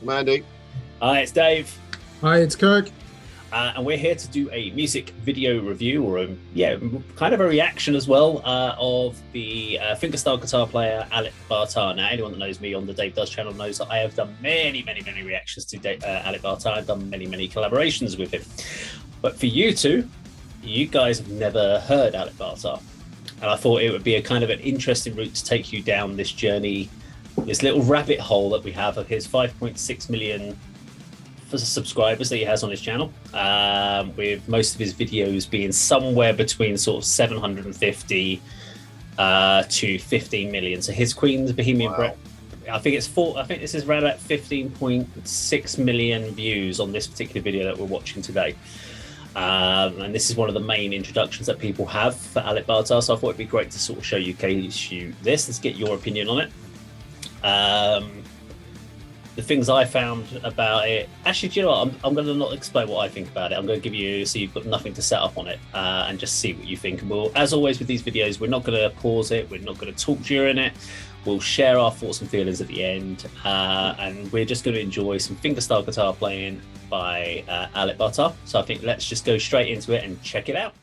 Mandy. Hi, it's Dave. Hi, it's Kirk. And we're here to do a music video review, or kind of a reaction as well, of the fingerstyle guitar player Alip Barta. Now, anyone that knows me on the Dave Does channel knows that I have done many reactions to Alip Barta. I've done many collaborations with him. But for you two, you guys have never heard Alip Barta. And I thought it would be a kind of an interesting route to take you down this journey, this little rabbit hole that we have of his 5.6 million subscribers that he has on his channel, with most of his videos being somewhere between sort of 750 to 15 million. So his Queen's Bohemian Rhapsody, I think this is around about 15.6 million views on this particular video that we're watching today. And this is one of the main introductions that people have for Alip Barta, so I thought it'd be great to sort of show you this. Let's get your opinion on it. The things I found about it, actually, do you know what? I'm going to not explain what I think about it. I'm going to give you, so you've got nothing to set up on it, and just see what you think. And we'll, as always with these videos, we're not going to pause it. We're not going to talk during it. We'll share our thoughts and feelings at the end, and we're just going to enjoy some fingerstyle guitar playing by Alip Barta. So I think let's just go straight into it and check it out.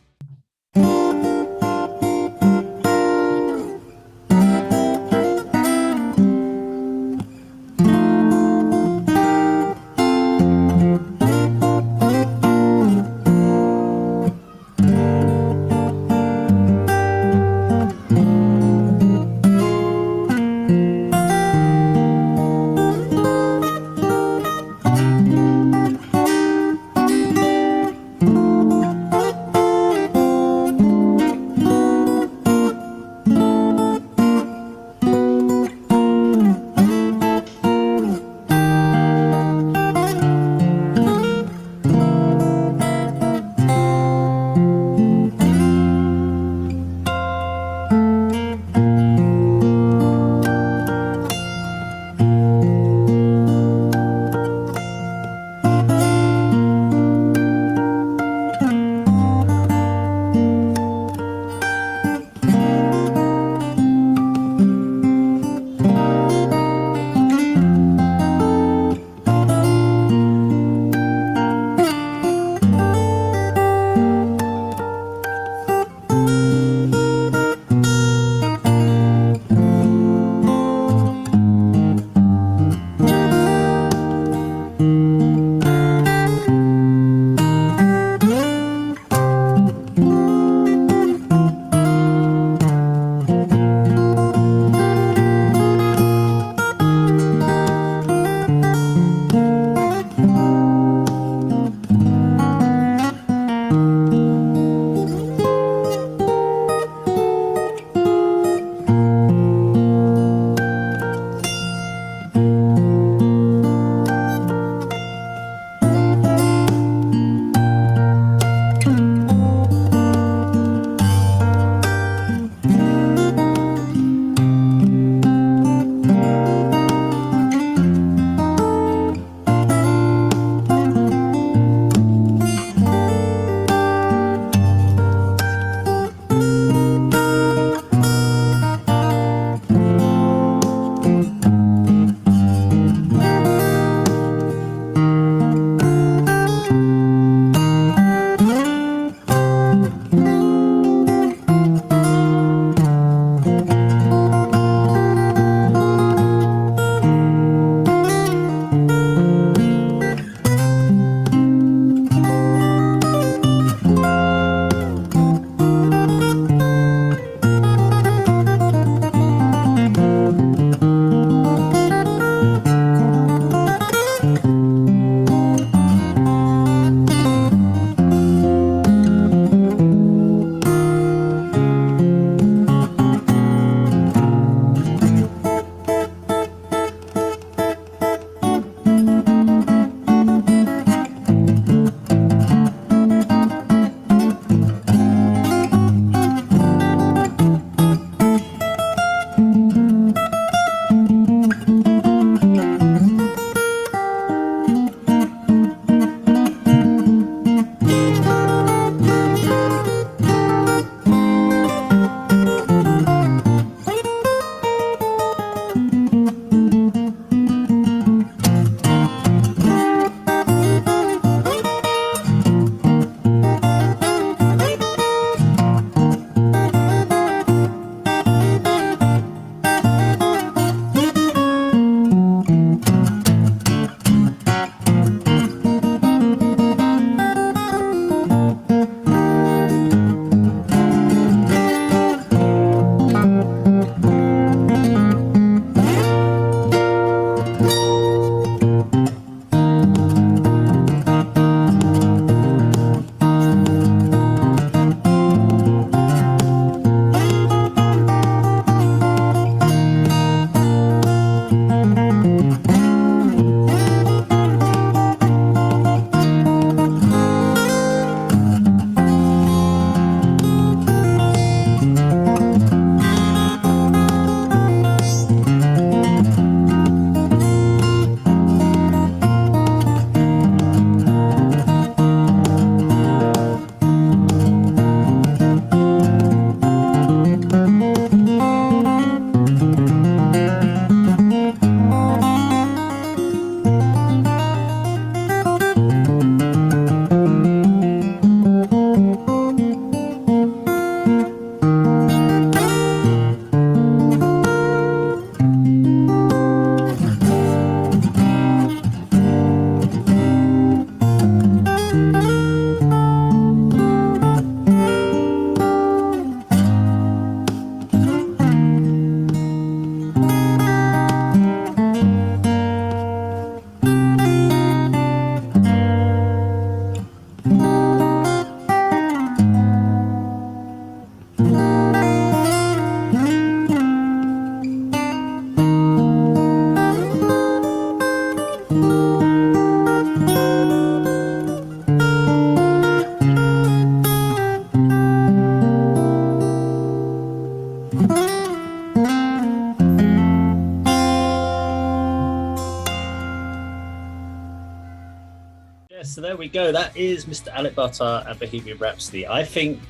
so there we go. That is Mr. Alip Barta and Bohemian Rhapsody. I think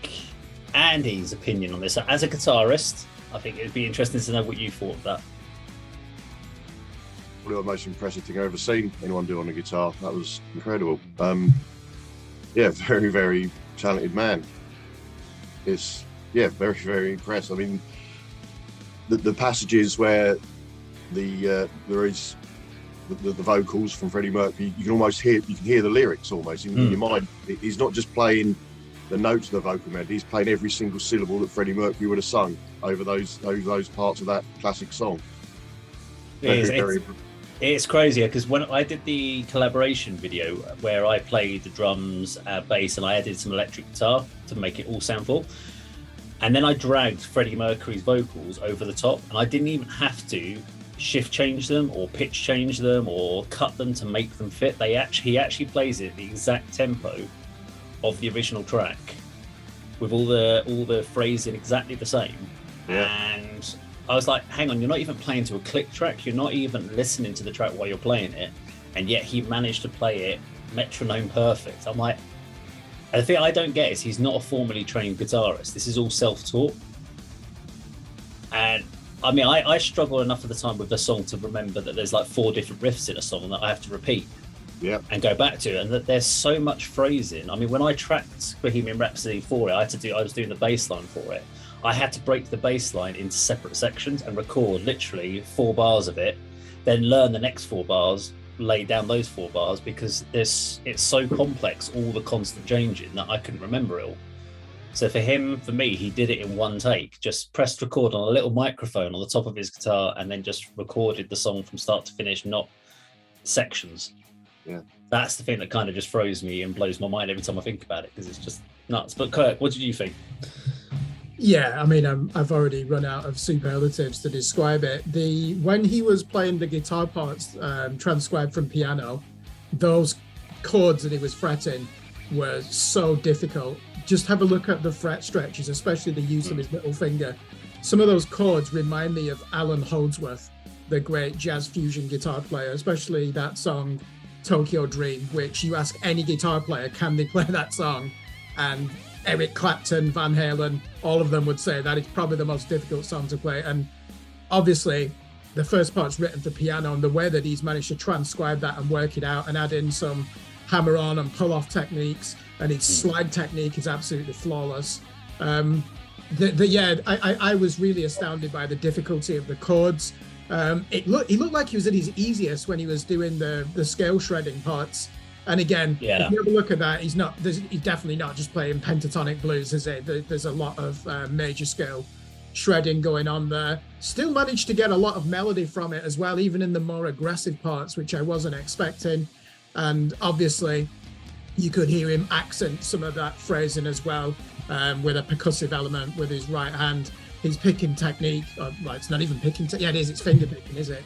Andy's opinion on this, as a guitarist, I think it'd be interesting to know what you thought of that. Probably the most impressive thing I've ever seen anyone do on a guitar. That was incredible. Yeah, very, very talented man. It's, yeah, very, very impressed. I mean, the passages where there is the vocals from Freddie Mercury, you can almost hear, you can hear the lyrics almost in your mind. He's not just playing the notes of the vocal melody, he's playing every single syllable that Freddie Mercury would have sung over those parts of that classic song. It's crazy because when I did the collaboration video where I played the drums, bass, and I added some electric guitar to make it all sound full, and then I dragged Freddie Mercury's vocals over the top, and I didn't even have to shift change them or pitch change them or cut them to make them fit. He actually plays it the exact tempo of the original track with all the phrasing exactly the same. And I was like, hang on, you're not even playing to a click track, you're not even listening to the track while you're playing it, and yet he managed to play it metronome perfect. I'm like, and the thing I don't get is he's not a formally trained guitarist. This is all self-taught. And I mean, I struggle enough of the time with the song to remember that there's like 4 different riffs in a song that I have to repeat and go back to, and that there's so much phrasing. I mean, when I tracked Bohemian Rhapsody for it, I was doing the bass line for it. I had to break the bass line into separate sections and record literally 4 bars of it, then learn the next 4 bars, lay down those 4 bars, because it's so complex, all the constant changing, that I couldn't remember it all. So for me, he did it in one take, just pressed record on a little microphone on the top of his guitar and then just recorded the song from start to finish, not sections. Yeah. That's the thing that kind of just throws me and blows my mind every time I think about it, because it's just nuts. But Kirk, what did you think? Yeah, I mean, I've already run out of superlatives to describe it. When he was playing the guitar parts transcribed from piano, those chords that he was fretting were so difficult. Just have a look at the fret stretches, especially the use of his little finger. Some of those chords remind me of Alan Holdsworth, the great jazz fusion guitar player, especially that song Tokyo Dream, which you ask any guitar player, can they play that song? And Eric Clapton, Van Halen, all of them would say that it's probably the most difficult song to play. And obviously the first part's written for piano, and the way that he's managed to transcribe that and work it out and add in some hammer on and pull off techniques, and his slide technique is absolutely flawless. I was really astounded by the difficulty of the chords. He looked like he was at his easiest when he was doing the scale shredding parts. And again, if you have a look at that, he's definitely not just playing pentatonic blues, is it? There's a lot of major scale shredding going on there. Still managed to get a lot of melody from it as well, even in the more aggressive parts, which I wasn't expecting. And obviously, you could hear him accent some of that phrasing as well, with a percussive element with his right hand. His picking technique, it's not even picking, it is, it's finger picking, is it?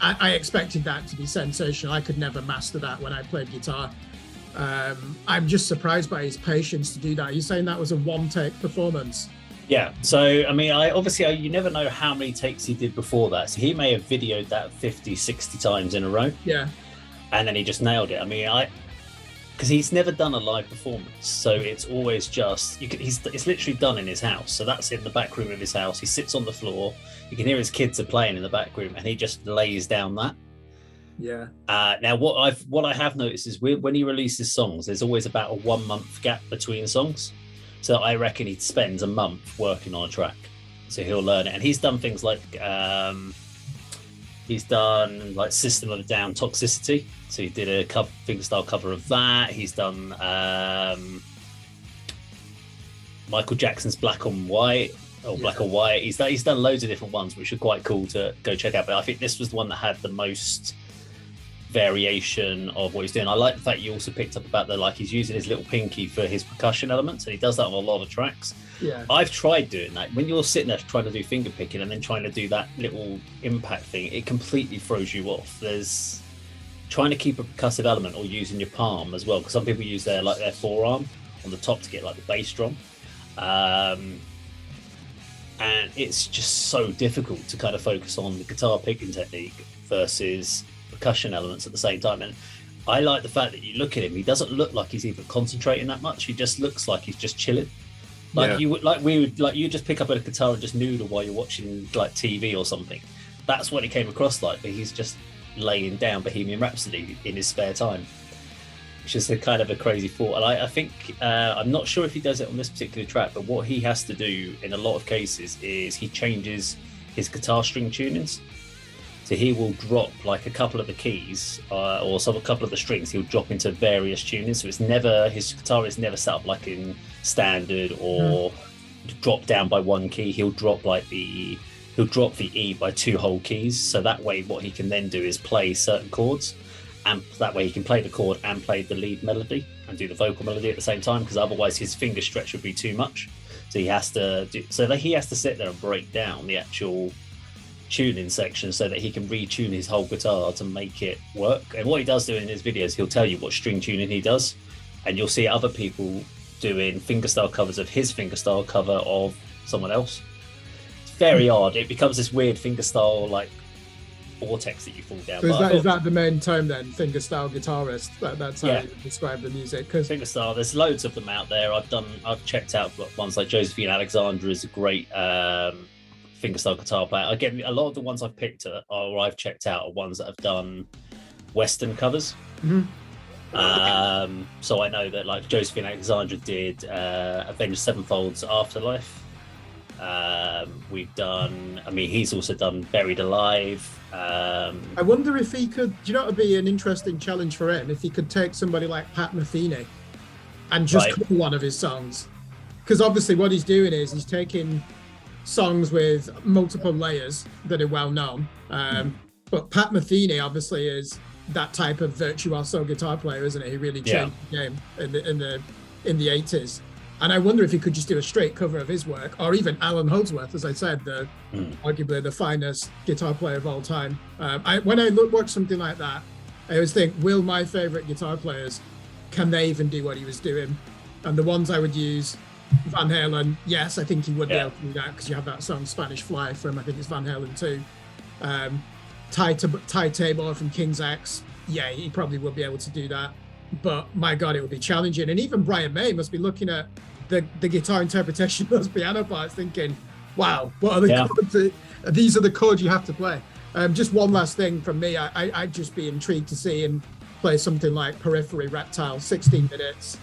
I expected that to be sensational. I could never master that when I played guitar. I'm just surprised by his patience to do that. You're saying that was a one-take performance? Yeah, so I mean, you never know how many takes he did before that. So he may have videoed that 50, 60 times in a row. Yeah. And then he just nailed it. I mean, because he's never done a live performance, so it's always just it's literally done in his house. So that's in the back room of his house. He sits on the floor. You can hear his kids are playing in the back room, and he just lays down that. Yeah. Now, what I have noticed is when he releases songs, there's always about a 1 month gap between songs. So I reckon he spends a month working on a track, so he'll learn it. And he's done things like System of a Down, Toxicity. So he did a fingerstyle cover of that. He's done Michael Jackson's Black on White, or Black or White. He's done loads of different ones, which are quite cool to go check out. But I think this was the one that had the most variation of what he's doing. I like the fact you also picked up about he's using his little pinky for his percussion elements, and he does that on a lot of tracks. Yeah, I've tried doing that. When you're sitting there trying to do finger picking and then trying to do that little impact thing, it completely throws you off. There's trying to keep a percussive element, or using your palm as well, because some people use their forearm on the top to get like the bass drum, and it's just so difficult to kind of focus on the guitar picking technique versus percussion elements at the same time. And I like the fact that you look at him, he doesn't look like he's even concentrating that much. He just looks like he's just chilling. Like you would, you just pick up a guitar and just noodle while you're watching like TV or something. That's what he came across like, but he's just laying down Bohemian Rhapsody in his spare time, which is a kind of a crazy thought. And I think, I'm not sure if he does it on this particular track, but what he has to do in a lot of cases is he changes his guitar string tunings. So he will drop like a couple of the keys or a couple of the strings. He'll drop into various tunings. So it's never, his guitar is never set up like in standard or drop down by one key. He'll drop the E by 2 whole keys. So that way what he can then do is play certain chords, and that way he can play the chord and play the lead melody and do the vocal melody at the same time, because otherwise his finger stretch would be too much. So he has to sit there and break down the actual tuning section so that he can retune his whole guitar to make it work. And what he does do in his videos, he'll tell you what string tuning he does, and you'll see other people doing fingerstyle covers of his fingerstyle cover of someone else. It's very odd. It becomes this weird fingerstyle like vortex that you fall down. So is that the main term then, fingerstyle guitarist? That's how you describe the music? Because fingerstyle, there's loads of them out there. I've checked out ones like Josephine Alexander is a great fingerstyle guitar player. Again, a lot of the ones I've picked or I've checked out are ones that have done Western covers. So I know that like Josephine Alexander did Avenged Sevenfold's Afterlife. We've done, he's also done Buried Alive. I wonder if he could, do you know what would be an interesting challenge for him? If he could take somebody like Pat Metheny and just cover one of his songs. Because obviously what he's doing is he's taking songs with multiple layers that are well known. But Pat Metheny obviously is that type of virtuoso guitar player, isn't he? He really changed the game in the 80s. And I wonder if he could just do a straight cover of his work, or even Alan Holdsworth, as I said, arguably the finest guitar player of all time. When I watch something like that, I always think, will my favorite guitar players, can they even do what he was doing? And the ones I would use, Van Halen, yes, I think he would be able to do that, because you have that song Spanish Fly from, I think it's Van Halen 2. Ty Tabor from King's X, yeah, he probably would be able to do that. But my God, it would be challenging. And even Brian May must be looking at the guitar interpretation of those piano parts thinking, wow, what are the chords? These are the chords you have to play. Just one last thing from me, I'd just be intrigued to see him play something like Periphery Reptile, 16 minutes.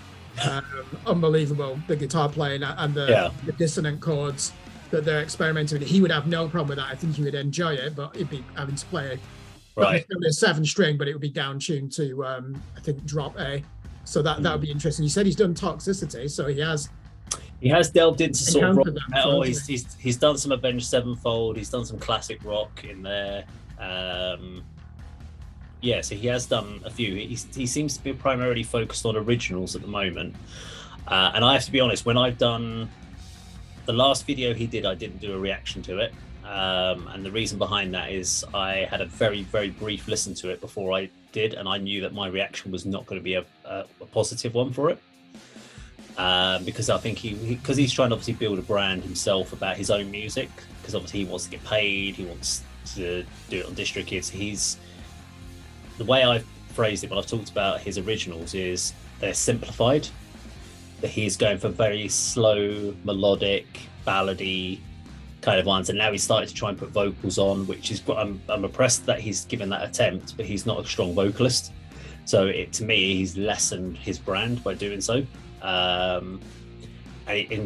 Unbelievable, the guitar playing and the dissonant chords that they're experimenting with. He would have no problem with that. I think he would enjoy it, but he'd be having to play a 7-string, but it would be down tuned to I think drop A. So that would be interesting. You said he's done Toxicity, so he has delved into sort of rock metal. He's done some Avenged Sevenfold. He's done some classic rock in there. So he has done a few. He seems to be primarily focused on originals at the moment. And I have to be honest, when I've done the last video he did, I didn't do a reaction to it. And the reason behind that is I had a very, very brief listen to it before I did, and I knew that my reaction was not going to be a positive one for it. Because I think because he's trying to obviously build a brand himself about his own music, because obviously he wants to get paid, he wants to do it on DistroKids. The way I've phrased it when I've talked about his originals is they're simplified, that he's going for very slow, melodic, ballady kind of ones, and now he's started to try and put vocals on, which is I'm impressed that he's given that attempt, but he's not a strong vocalist. So to me, he's lessened his brand by doing so. And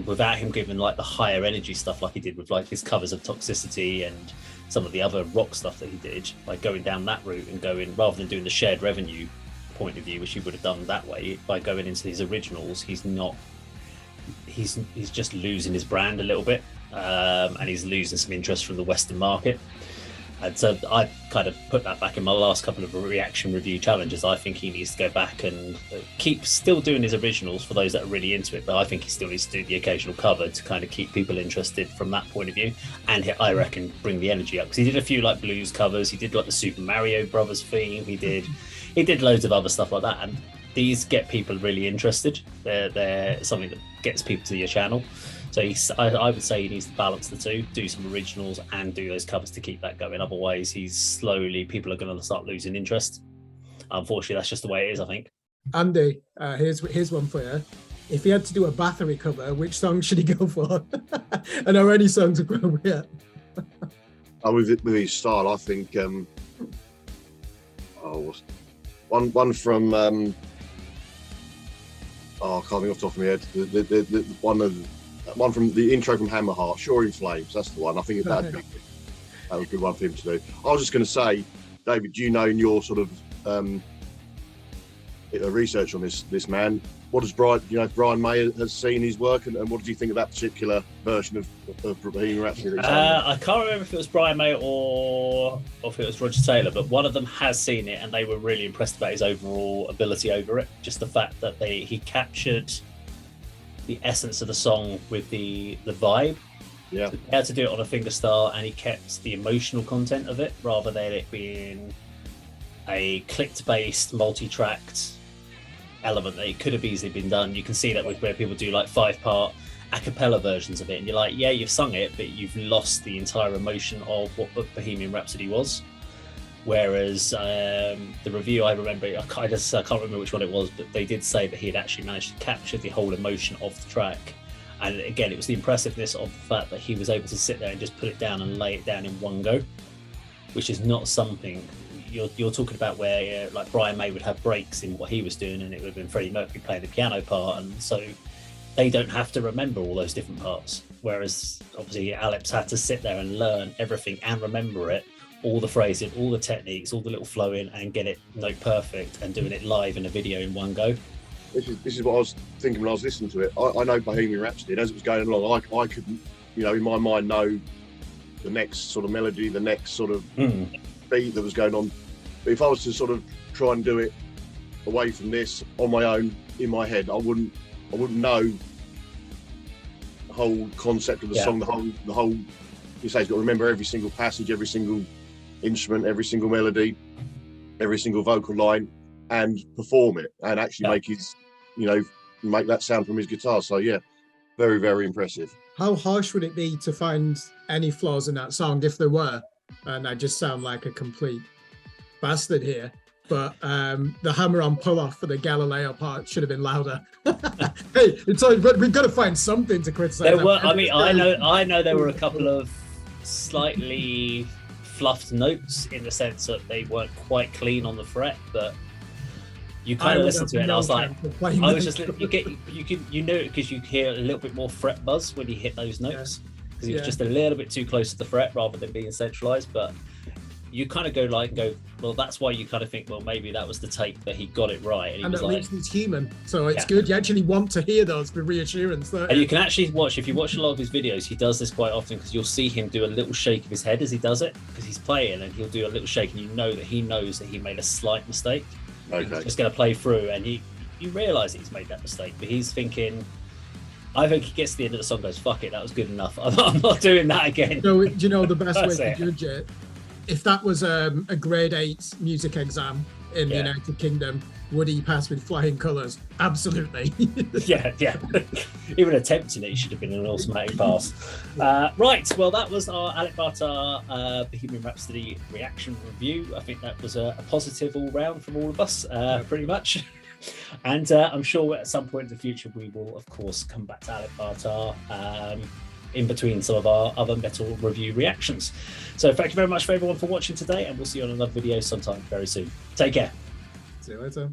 without him giving like the higher energy stuff like he did with like his covers of Toxicity and some of the other rock stuff that he did, like going down that route and going, rather than doing the shared revenue point of view, which he would have done that way, by going into his originals, he's just losing his brand a little bit. And he's losing some interest from the Western market. And so I kind of put that back in my last couple of reaction review challenges. I think he needs to go back and keep still doing his originals for those that are really into it, but I think he still needs to do the occasional cover to kind of keep people interested from that point of view. And I reckon bring the energy up, because he did a few like blues covers. He did like the Super Mario Brothers theme. He did loads of other stuff like that, and these get people really interested. They're something that gets people to your channel. So I would say he needs to balance the two, do some originals and do those covers to keep that going. Otherwise, people are going to start losing interest. unfortunately, that's just the way it is, I think. Andy, here's one for you. If he had to do a Bathory cover, which song should he go for? And are any songs appropriate? With his style, I think one from I can't think off the top of my head. The one from the intro from Hammerheart, Shore in Flames. That's the one. I think that was a good one for him to do. I was just going to say, David, do you know in your sort of research on this man, what does Brian May has seen his work, and what did you think of that particular version of Bohemian Rhapsody? I can't remember if it was Brian May or if it was Roger Taylor, but one of them has seen it, and they were really impressed about his overall ability over it. Just the fact that he captured the essence of the song with the vibe. Yeah, so he had to do it on a fingerstyle, and he kept the emotional content of it rather than it being a clicked-based, multi-tracked element that it could have easily been done. You can see that with where people do like 5-part a cappella versions of it, and you're like, yeah, you've sung it, but you've lost the entire emotion of what Bohemian Rhapsody was. Whereas the review, I remember, I can't remember which one it was, but they did say that he had actually managed to capture the whole emotion of the track. And again, it was the impressiveness of the fact that he was able to sit there and just put it down and lay it down in one go, which is not something you're talking about where like Brian May would have breaks in what he was doing, and it would have been Freddie Mercury playing the piano part, and so they don't have to remember all those different parts. Whereas obviously Alip's had to sit there and learn everything and remember it, all the phrasing, all the techniques, all the little flowing, and get it note perfect, and doing it live in a video in one go. This is what I was thinking when I was listening to it. I know Bohemian Rhapsody, and as it was going along, I couldn't, in my mind, know the next sort of melody, the next sort of beat that was going on. But if I was to sort of try and do it away from this on my own in my head, I wouldn't know the whole concept of the song, the whole. You say he's got to remember every single passage, every single instrument, every single melody, every single vocal line, and perform it, and actually make his, make that sound from his guitar. So yeah, very, very impressive. How harsh would it be to find any flaws in that song if there were? And I just sound like a complete bastard here, but the hammer-on pull-off for the Galileo part should have been louder. Hey, but we've got to find something to criticize. There were, I know there were a couple of slightly fluffed notes in the sense that they weren't quite clean on the fret, but you kind of listen to it, and I was like, you know it because you hear a little bit more fret buzz when you hit those notes, because it was just a little bit too close to the fret rather than being centralized. But you kind of go, well, that's why you kind of think, well, maybe that was the take that he got it right. And at least he's human, so it's good. You actually want to hear those for reassurance. And you can actually watch, if you watch a lot of his videos, he does this quite often, because you'll see him do a little shake of his head as he does it, because he's playing, and he'll do a little shake, and you know that he knows that he made a slight mistake. Okay. He's just going to play through, and you realise that he's made that mistake, but he's thinking, I think he gets to the end of the song and goes, fuck it, that was good enough. I'm not doing that again. So, do you know the best way to judge it? If that was a grade 8 music exam in the United Kingdom, would he pass with flying colours? Absolutely. yeah. Even attempting it should have been an automatic pass. Right, well, that was our Alec Barta Bohemian Rhapsody reaction review. I think that was a positive all round from all of us, pretty much. And I'm sure at some point in the future we will, of course, come back to Alec Barta in between some of our other metal review reactions. So thank you very much for everyone for watching today, and we'll see you on another video sometime very soon. Take care. See you later.